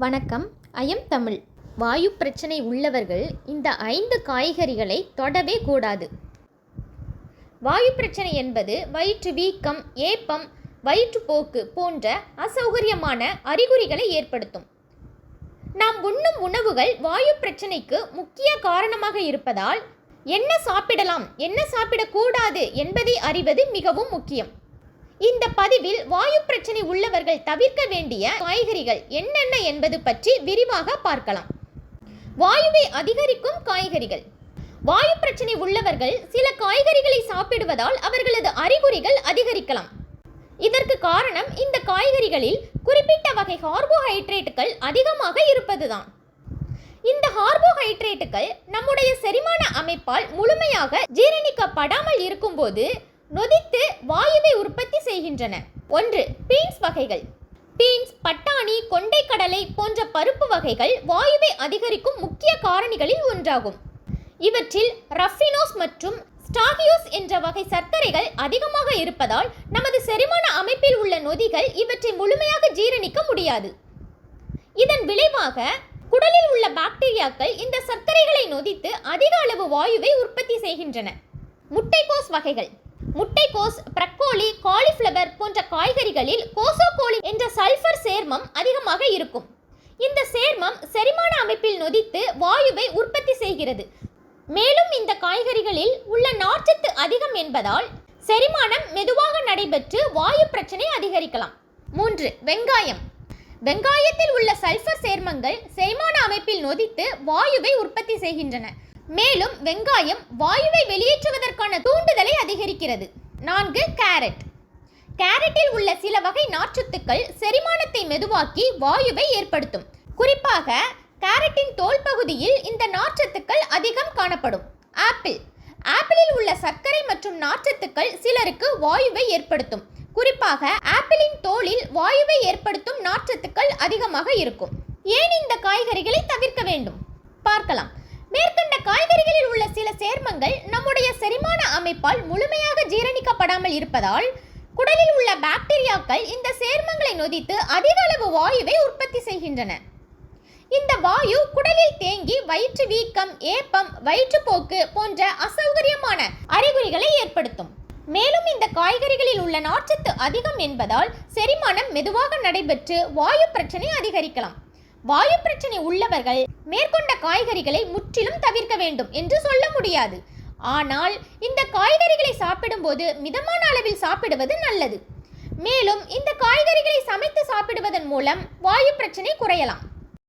வணக்கம். ஐயம் தமிழ். வாயு பிரச்சனை உள்ளவர்கள் இந்த 5 காய்கறிகளை தொடவே கூடாது. வாயு பிரச்சனை என்பது வயிற்று வீக்கம், ஏப்பம், வயிற்றுப்போக்கு போன்ற அசௌகரியமான அறிகுறிகளை ஏற்படுத்தும். நாம் உண்ணும் உணவுகள் வாயு பிரச்சனைக்கு முக்கிய காரணமாக இருப்பதால் என்ன சாப்பிடலாம், என்ன சாப்பிடக்கூடாது என்பதை அறிவது மிகவும் முக்கியம். இந்த பதிவில் வாயு பிரச்சனை உள்ளவர்கள் தவிர்க்க வேண்டிய காய்கறிகள் என்னென்ன என்பது பற்றி விரிவாக பார்க்கலாம். வாயுவை அதிகரிக்கும் காய்கறிகள். வாயு பிரச்சனை உள்ளவர்கள் சில காய்கறிகளை சாப்பிடுவதால் அவர்களது அறிகுறிகள் அதிகரிக்கலாம். இதற்கு காரணம் இந்த காய்கறிகளில் குறிப்பிட்ட வகை கார்போஹைட்ரேட்டுகள் அதிகமாக இருப்பதுதான். இந்த கார்போஹைட்ரேட்டுகள் நம்முடைய செரிமான அமைப்பால் முழுமையாக ஜீரணிக்கப்படாமல் இருக்கும்போது நொதித்து வாயுவை உற்பத்தி செய்கின்றன. 1. பீன்ஸ் வகைகள். பீன்ஸ், பட்டாணி, கொண்டைக்கடலை போன்ற பருப்பு வகைகள் வாயுவை அதிகரிக்கும் முக்கிய காரணிகளில் ஒன்றாகும். இவற்றில் ரஃபினோஸ் மற்றும் ஸ்டாகியோஸ் என்ற வகை சர்க்கரைகள் அதிகமாக இருப்பதால் நமது செரிமான அமைப்பில் உள்ள நொதிகள் இவற்றை முழுமையாக ஜீரணிக்க முடியாது. இதன் விளைவாக குடலில் உள்ள பாக்டீரியாக்கள் இந்த சர்க்கரைகளை நொதித்து அதிக அளவு வாயுவை உற்பத்தி செய்கின்றன. முட்டைக்கோஸ் வகைகள். முட்டைக்கோஸ், பிரக்கோலி, காலிஃப்ளவர் போன்ற காய்கறிகளில் கோசோகோலின் என்ற சல்ஃபர் சேர்மம் அதிகமாக இருக்கும். இந்த சேர்மம் செரிமான அமைப்பில் நொதித்து வாயுவை உற்பத்தி செய்கிறது. மேலும் இந்த காய்கறிகளில் உள்ள நார்ச்சத்து அதிகம் என்பதால் செரிமானம் மெதுவாக நடைபெற்று வாயு பிரச்சனை அதிகரிக்கலாம். 3. வெங்காயம். வெங்காயத்தில் உள்ள சல்ஃபர் சேர்மங்கள் செரிமான அமைப்பில் நொதித்து வாயுவை உற்பத்தி செய்கின்றன. மேலும் வெங்காயம் வாயுவை வெளியேற்றுவதற்கான தூண்டுதலை அதிகரிக்கிறது. 4. கேரட். கேரட்டில் உள்ள சில வகை நார்ச்சத்துக்கள் செரிமானத்தை மெதுவாக்கி வாயுவை ஏற்படுத்தும். குறிப்பாக கேரட்டின் தோல் பகுதியில் இந்த நார்ச்சத்துக்கள் அதிகம் காணப்படும். ஆப்பிள். ஆப்பிளில் உள்ள சர்க்கரை மற்றும் நார்ச்சத்துக்கள் சிலருக்கு வாயுவை ஏற்படுத்தும். குறிப்பாக ஆப்பிளின் தோலில் வாயுவை ஏற்படுத்தும் நார்ச்சத்துக்கள் அதிகமாக இருக்கும். ஏன் இந்த காய்கறிகளை தவிர்க்க வேண்டும் பார்க்கலாம். மேற்கண்ட காய்கறிகளில் உள்ள சில சேர்மங்கள் நம்முடைய செரிமான அமைப்பால் முழுமையாக ஜீரணிக்கப்படாமல் இருப்பதால் குடலில் உள்ள பாக்டீரியாக்கள் இந்த சேர்மங்களை நொதித்து அதிக அளவு வாயுவை உற்பத்தி செய்கின்றன. இந்த வாயு குடலில் தேங்கி வயிற்று வீக்கம், ஏப்பம், வயிற்றுப்போக்கு போன்ற அசௌகரியமான அறிகுறிகளை ஏற்படுத்தும். மேலும் இந்த காய்கறிகளில் உள்ள நார்ச்சத்து அதிகம் என்பதால் செரிமானம் மெதுவாக நடைபெற்று வாயு பிரச்சனை அதிகரிக்கலாம். வாயு பிரச்சனை உள்ளவர்கள் மேற்கொண்ட காய்கறிகளை முற்றிலும் தவிர்க்க வேண்டும் என்று சொல்ல முடியாது. ஆனால் இந்த காய்கறிகளை சாப்பிடும்போது மிதமான அளவில் சாப்பிடுவது நல்லது. மேலும் இந்த காய்கறிகளை சமைத்து சாப்பிடுவதன் மூலம் வாயு பிரச்சனை குறையலாம்.